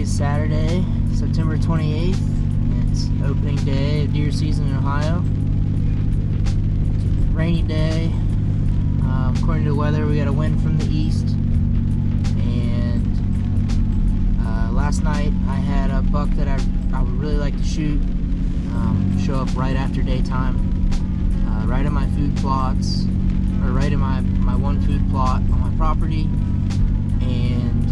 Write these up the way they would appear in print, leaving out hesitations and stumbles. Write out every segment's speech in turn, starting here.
is Saturday, September 28th, and it's opening day of deer season in Ohio. It's a rainy day. According to the weather, we got a wind from the east, and last night I had a buck that I would really like to shoot, show up right after daytime, right in my food plots, or right in my one food plot on my property. And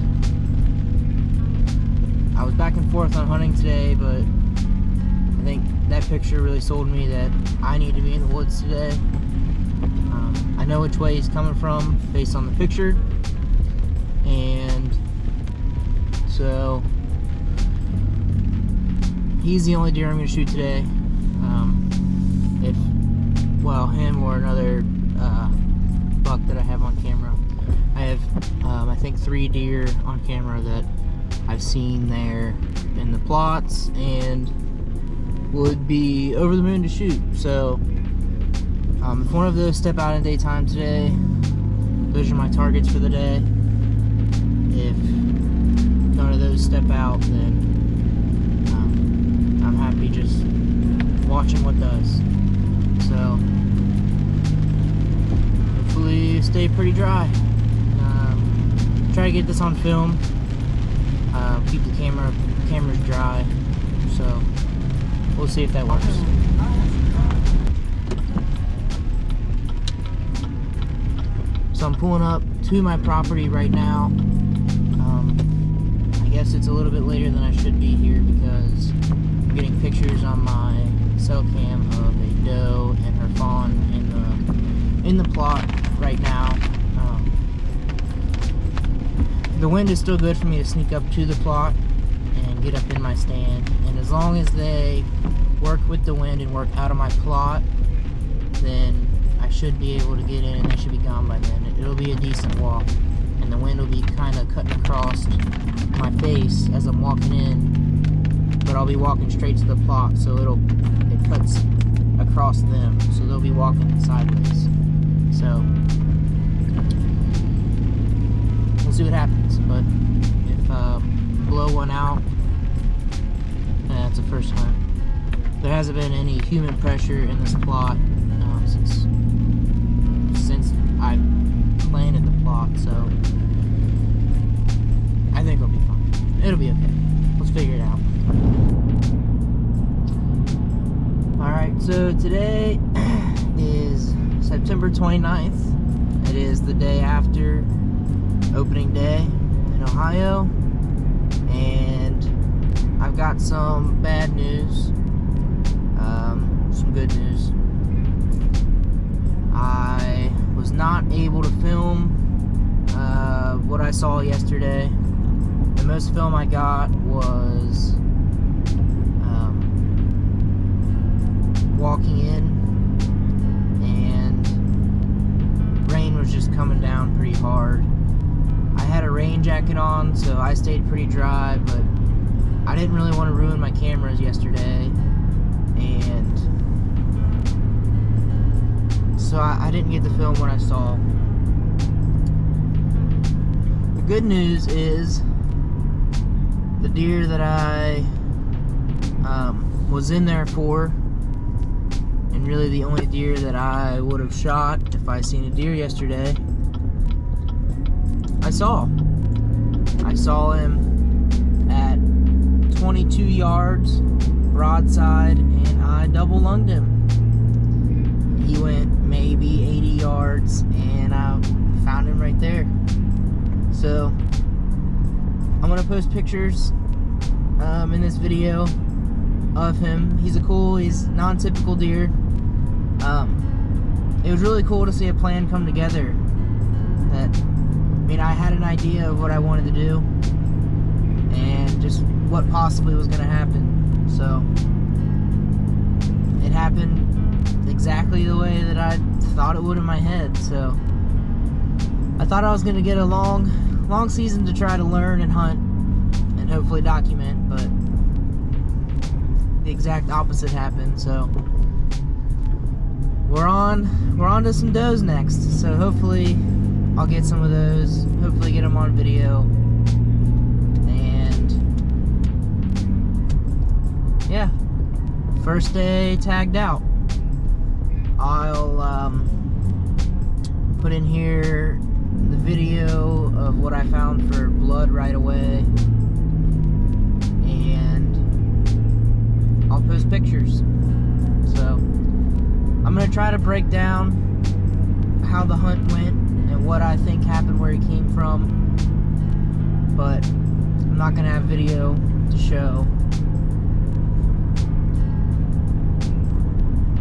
I was back and forth on hunting today, but I think that picture really sold me that I need to be in the woods today. I know which way he's coming from based on the picture, and so he's the only deer I'm going to shoot today. Him or another buck that I have on camera. I have I think 3 deer on camera that I've seen there in the plots and would be over the moon to shoot. So if one of those step out in daytime today, those are my targets for the day. If none of those step out, then I'm happy just watching what does. So hopefully stay pretty dry. Try to get this on film. Keep the cameras dry. So we'll see if that works. So I'm pulling up to my property right now. I guess it's a little bit later than I should be here because I'm getting pictures on my cell cam of a doe and her fawn in the plot right now. The wind is still good for me to sneak up to the plot and get up in my stand, and as long as they work with the wind and work out of my plot, then I should be able to get in and they should be gone by then. It'll be a decent walk, and the wind will be kind of cutting across my face as I'm walking in, but I'll be walking straight to the plot, so it cuts across them, so they'll be walking sideways. So we'll see what happens. But if blow one out, that's a first hunt. There hasn't been any human pressure in this plot since I planted the plot, so I think it'll be fine. It'll be okay. Let's figure it out. Alright, so today is September 29th. It is the day after opening day in Ohio, and I've got some bad news, some good news. I was not able to film what I saw yesterday. The most film I got was walking in, and rain was just coming down pretty hard. I had a rain jacket on, so I stayed pretty dry, but I didn't really want to ruin my cameras yesterday, and so I didn't get to film what I saw. The good news is the deer that I was in there for, and really the only deer that I would have shot if I seen a deer yesterday, I saw him at 22 yards broadside, and I double lunged him. He went maybe 80 yards, and I found him right there. So I'm gonna post pictures in this video of him. He's non-typical deer. It was really cool to see a plan come together. I had an idea of what I wanted to do and just what possibly was going to happen. So it happened exactly the way that I thought it would in my head. So I thought I was going to get a long season to try to learn and hunt and hopefully document, but the exact opposite happened. So we're on to some does next. So hopefully I'll get some of those, hopefully get them on video, and yeah, first day tagged out. I'll put in here the video of what I found for blood right away, and I'll post pictures. So I'm gonna try to break down how the hunt went and what I think happened where he came from, but I'm not gonna have video to show.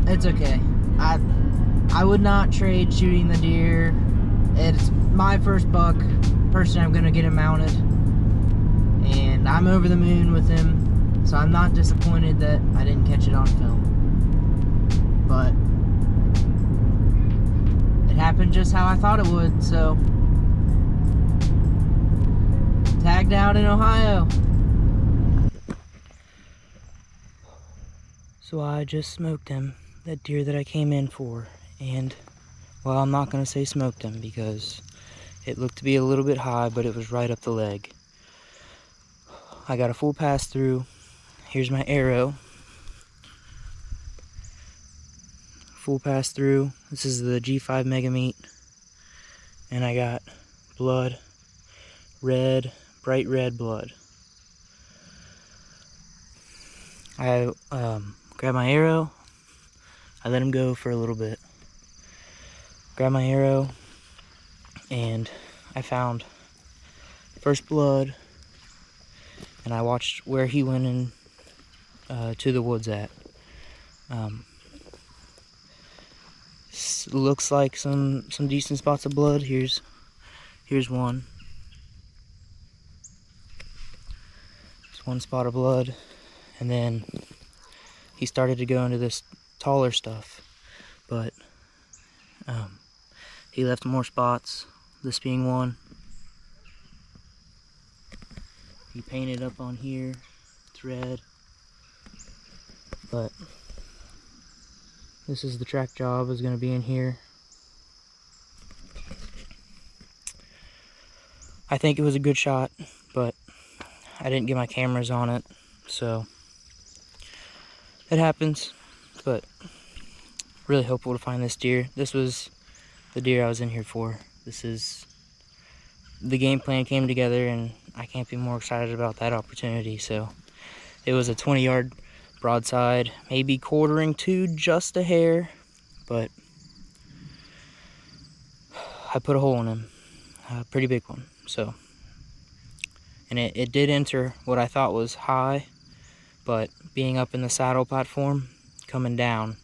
It's okay. I would not trade shooting the deer. It's my first buck. Personally, I'm gonna get him mounted, and I'm over the moon with him, so I'm not disappointed that I didn't catch it on film. But it happened just how I thought it would, so tagged out in Ohio. So I just smoked him, that deer that I came in for, and well, I'm not gonna say smoked him because it looked to be a little bit high, but it was right up the leg. I got a full pass through. Here's my arrow. Full pass through. This is the G5 Mega Meat, and I got blood, red, bright red blood. I grabbed my arrow. I let him go for a little bit. Grabbed my arrow, and I found first blood, and I watched where he went in to the woods at. Looks like some decent spots of blood. Here's one. It's one spot of blood, and then he started to go into this taller stuff, but he left more spots, this being one. He painted up on here, it's red, but this is the track job, is going to be in here. I think it was a good shot, but I didn't get my cameras on it, so it happens. But really hopeful to find this deer. This was the deer I was in here for. This is, the game plan came together, and I can't be more excited about that opportunity. So it was a 20-yard broadside, maybe quartering to just a hair, but I put a hole in him, a pretty big one. So, and it did enter what I thought was high, but being up in the saddle platform, coming down,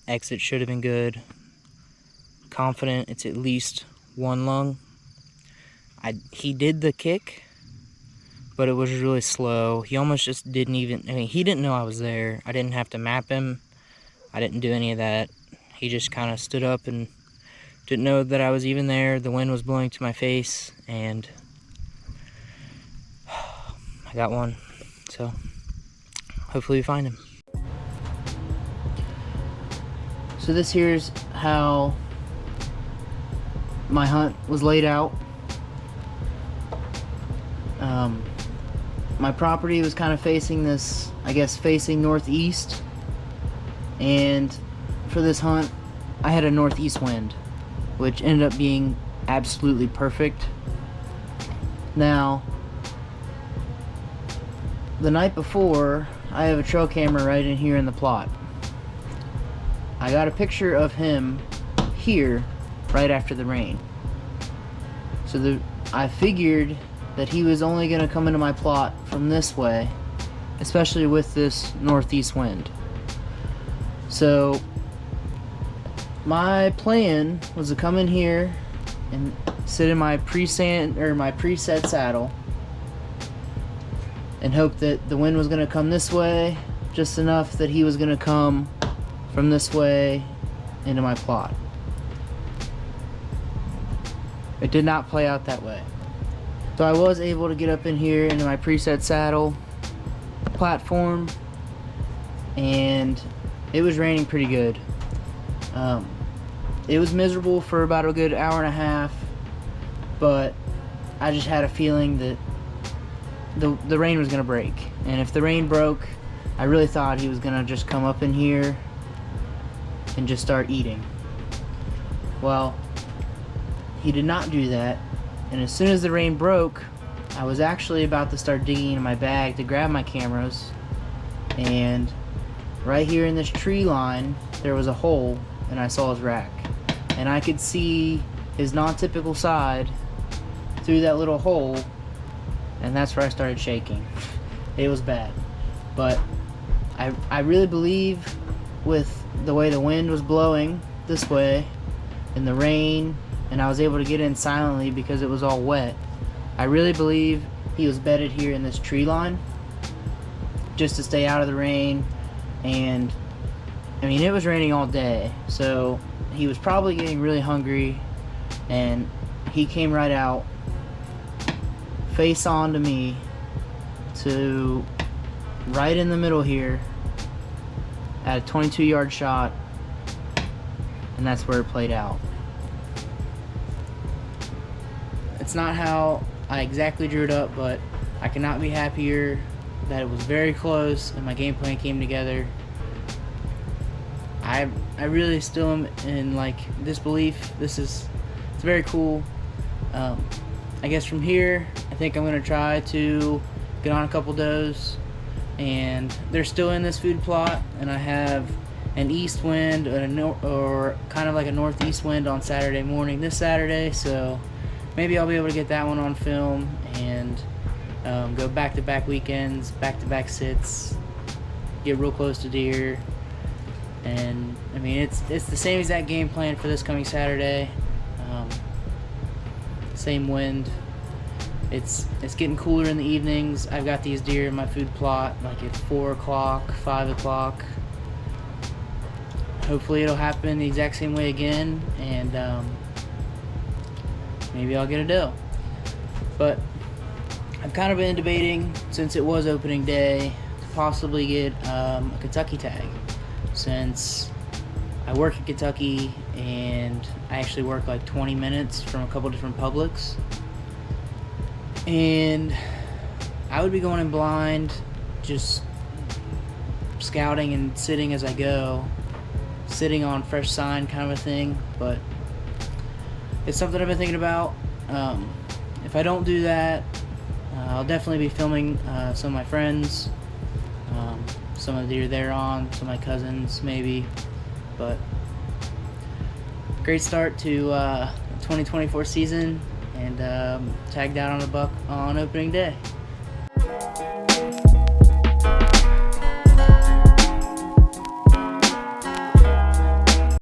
exit should have been good. Confident it's at least one lung. He did the kick, but it was really slow. He almost just didn't even, I mean, he didn't know I was there. I didn't have to map him. I didn't do any of that. He just kind of stood up and didn't know that I was even there. The wind was blowing to my face, and I got one. So hopefully we find him. So this here's how my hunt was laid out. My property was kind of facing this, I guess, facing northeast, and for this hunt I had a northeast wind, which ended up being absolutely perfect. Now, the night before, I have a trail camera right in here in the plot. I got a picture of him here right after the rain. So I figured that he was only going to come into my plot from this way, especially with this northeast wind. So my plan was to come in here and sit in my preset saddle and hope that the wind was going to come this way, just enough that he was going to come from this way into my plot. It did not play out that way. So I was able to get up in here into my preset saddle platform, and it was raining pretty good. It was miserable for about a good hour and a half, but I just had a feeling that the rain was gonna break, and if the rain broke, I really thought he was gonna just come up in here and just start eating. Well, he did not do that, and as soon as the rain broke, I was actually about to start digging in my bag to grab my cameras, and right here in this tree line there was a hole, and I saw his rack, and I could see his non-typical side through that little hole, and that's where I started shaking. It was bad, but I really believe with the way the wind was blowing this way and the rain, and I was able to get in silently because it was all wet, I really believe he was bedded here in this tree line just to stay out of the rain. And I mean, it was raining all day, so he was probably getting really hungry, and he came right out face on to me, to right in the middle here at a 22-yard shot, and that's where it played out. It's not how I exactly drew it up, but I cannot be happier that it was very close and my game plan came together. I really still am in like disbelief. It's very cool. I guess from here I think I'm gonna try to get on a couple does, and they're still in this food plot, and I have an east wind or kind of like a northeast wind on Saturday morning, this Saturday, so maybe I'll be able to get that one on film and go back-to-back weekends, back-to-back sits, get real close to deer. And I mean, it's the same exact game plan for this coming Saturday. Same wind. It's getting cooler in the evenings. I've got these deer in my food plot like at 4 o'clock, 5 o'clock. Hopefully it'll happen the exact same way again, and maybe I'll get a doe. But I've kind of been debating, since it was opening day, to possibly get a Kentucky tag, since I work in Kentucky and I actually work like 20 minutes from a couple different publics, and I would be going in blind, just scouting and sitting as I go, sitting on fresh sign kind of a thing. But it's something I've been thinking about. If I don't do that, I'll definitely be filming some of my friends, some of the deer they're on, some of my cousins maybe. But great start to the 2024 season, and tagged out on a buck on opening day.